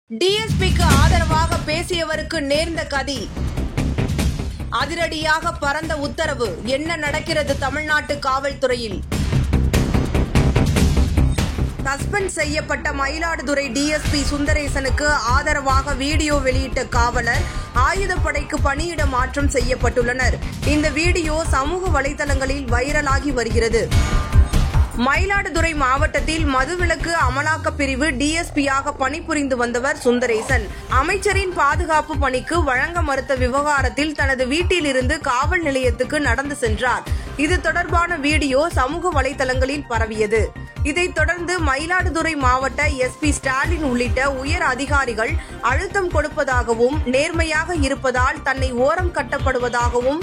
டிஎஸ்பிக்கு ஆதரவாக பேசியவருக்கு நேர்ந்த கதி. அதிரடியாக பறந்த உத்தரவு. என்ன நடக்கிறது தமிழ்நாட்டு காவல்துறையில்? சஸ்பெண்ட் செய்யப்பட்ட மயிலாடுதுறை டிஎஸ்பி சுந்தரேசனுக்கு ஆதரவாக வீடியோ வெளியிட்ட காவலர் ஆயுதப்படைக்கு பணியிட மாற்றம் செய்யப்பட்டுள்ளனர். இந்த வீடியோ சமூக வலைதளங்களில் வைரலாகி வருகிறது. மயிலாடுதுறை மாவட்டத்தில் மதுவிலக்கு அமலாக்க பிரிவு டிஎஸ்பியாக பணிபுரிந்து வந்தவர் சுந்தரேசன். அமைச்சரின் பாதுகாப்பு பணிக்கு வழங்க மறுத்த விவகாரத்தில் தனது வீட்டிலிருந்து காவல் நிலையத்துக்கு நடந்து சென்றார். இது தொடர்பான வீடியோ சமூக வலைதளங்களில் பரவியது. இதைத் தொடர்ந்து மயிலாடுதுறை மாவட்ட எஸ்பி ஸ்டாலின் உள்ளிட்ட உயர் அதிகாரிகள் அழுத்தம் கொடுப்பதாகவும், நேர்மையாக இருப்பதால் தன்னை ஓரம் கட்டப்படுவதாகவும்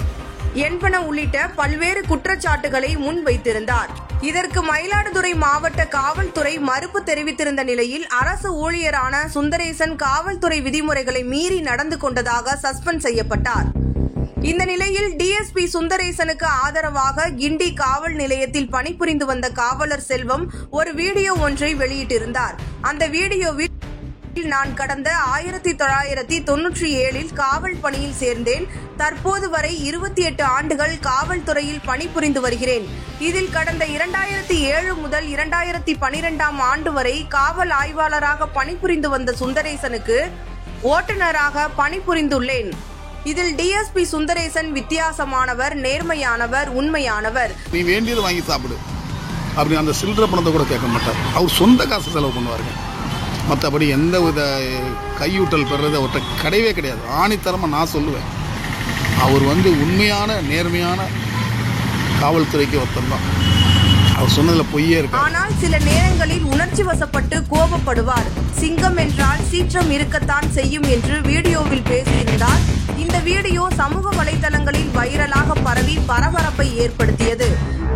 என்பன உள்ளிட்ட பல்வேறு குற்றச்சாட்டுகளை முன்வைத்திருந்தார். இதற்கு மயிலாடுதுறை மாவட்ட காவல்துறை மறுப்பு தெரிவித்திருந்த நிலையில் அரசு ஊழியரான சுந்தரேசன் காவல்துறை விதிமுறைகளை மீறி நடந்து கொண்டதாக சஸ்பெண்ட் செய்யப்பட்டார். இந்த நிலையில் டிஎஸ்பி சுந்தரேசனுக்கு ஆதரவாக கிண்டி காவல் நிலையத்தில் பணிபுரிந்து வந்த காவலர் செல்வம் ஒரு வீடியோ ஒன்றை வெளியிட்டிருந்தார். அந்த வீடியோவில் நான் கடந்த 1997 காவல் பணியில் சேர்ந்தேன். தற்போது வரை 28 ஆண்டுகள் காவல்துறையில் பணிபுரிந்து வருகிறேன். இதில் கடந்த 2007 முதல் 2012 ஆண்டு வரை காவல் ஆய்வாளராக பணிபுரிந்து வந்த சுந்தரேசனுக்கு ஓட்டுநராக பணிபுரிந்துள்ளேன். இதில் டிஎஸ்பி சுந்தரேசன் வித்தியாசமானவர், நேர்மையானவர், உண்மையானவர். நீ வேண்டியது வாங்கி சாப்பிடு அப்படி அந்த சில்லறை பணத்தை கூட கேட்க மாட்டார். அவர் சொந்த காசு செலவு பண்ணுவாருங்க. மற்றபடி எந்த வித கையூட்டல் பெறது அவர்கிட்ட கிடையவே கிடையாது. ஆணித்தரமாக நான் சொல்லுவேன், அவர் உண்மையான நேர்மையான காவல்துறைக்கு ஒருத்தர் தான். அவர் சொன்னதில் பொய்யே இருக்கு. ஆனால் சில நேரங்களில் உணர்ச்சி வசப்பட்டு கோபப்படுவார். சிங்கம் என்றால் சீற்றம் இருக்கத்தான் செய்யும் என்று வீடியோவில் பேசியிருந்தார். இந்த வீடியோ சமூக வலைதளங்களில் வைரலாக பரவி பரபரப்பை ஏற்படுத்தியது.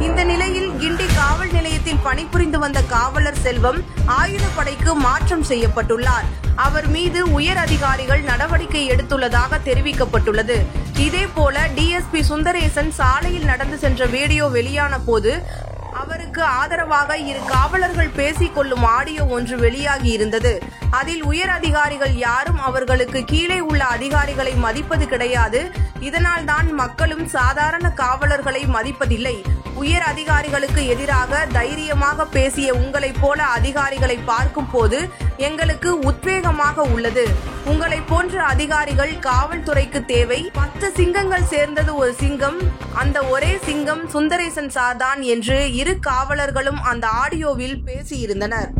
இந்த நிலையில் கிண்டி காவல் நிலையத்தில் பணிபுரிந்து வந்த காவலர் செல்வம் ஆயுதப்படைக்கு மாற்றம் செய்யப்பட்டுள்ளார். அவர் மீது உயர் அதிகாரிகள் நடவடிக்கை எடுத்துள்ளதாக தெரிவிக்கப்பட்டுள்ளது. இதேபோல டிஎஸ்பி சுந்தரேசன் சாலையில் நடந்து சென்ற வீடியோ வெளியான போது அவருக்கு ஆதரவாக இரு காவலர்கள் பேசிக் கொள்ளும் ஆடியோ ஒன்று வெளியாகி இருந்தது. அதில் உயர் அதிகாரிகள் யாரும் அவர்களுக்கு கீழே உள்ள அதிகாரிகளை மதிப்பது கிடையாது. இதனால் தான் மக்களும் சாதாரண காவலர்களை மதிப்பதில்லை. உயர் அதிகாரிகளுக்கு எதிராக தைரியமாக பேசிய உங்களைப் போல அதிகாரிகளை பார்க்கும் போது எங்களுக்கு உத்வேகமாக உள்ளது. உங்களை போன்ற அதிகாரிகள் காவல்துறைக்கு தேவை. 10 சிங்கங்கள் சேர்ந்தது ஒரு சிங்கம். அந்த ஒரே சிங்கம் சுந்தரேசன் சார்தான் என்று இரு காவலர்களும் அந்த ஆடியோவில் பேசியிருந்தனர்.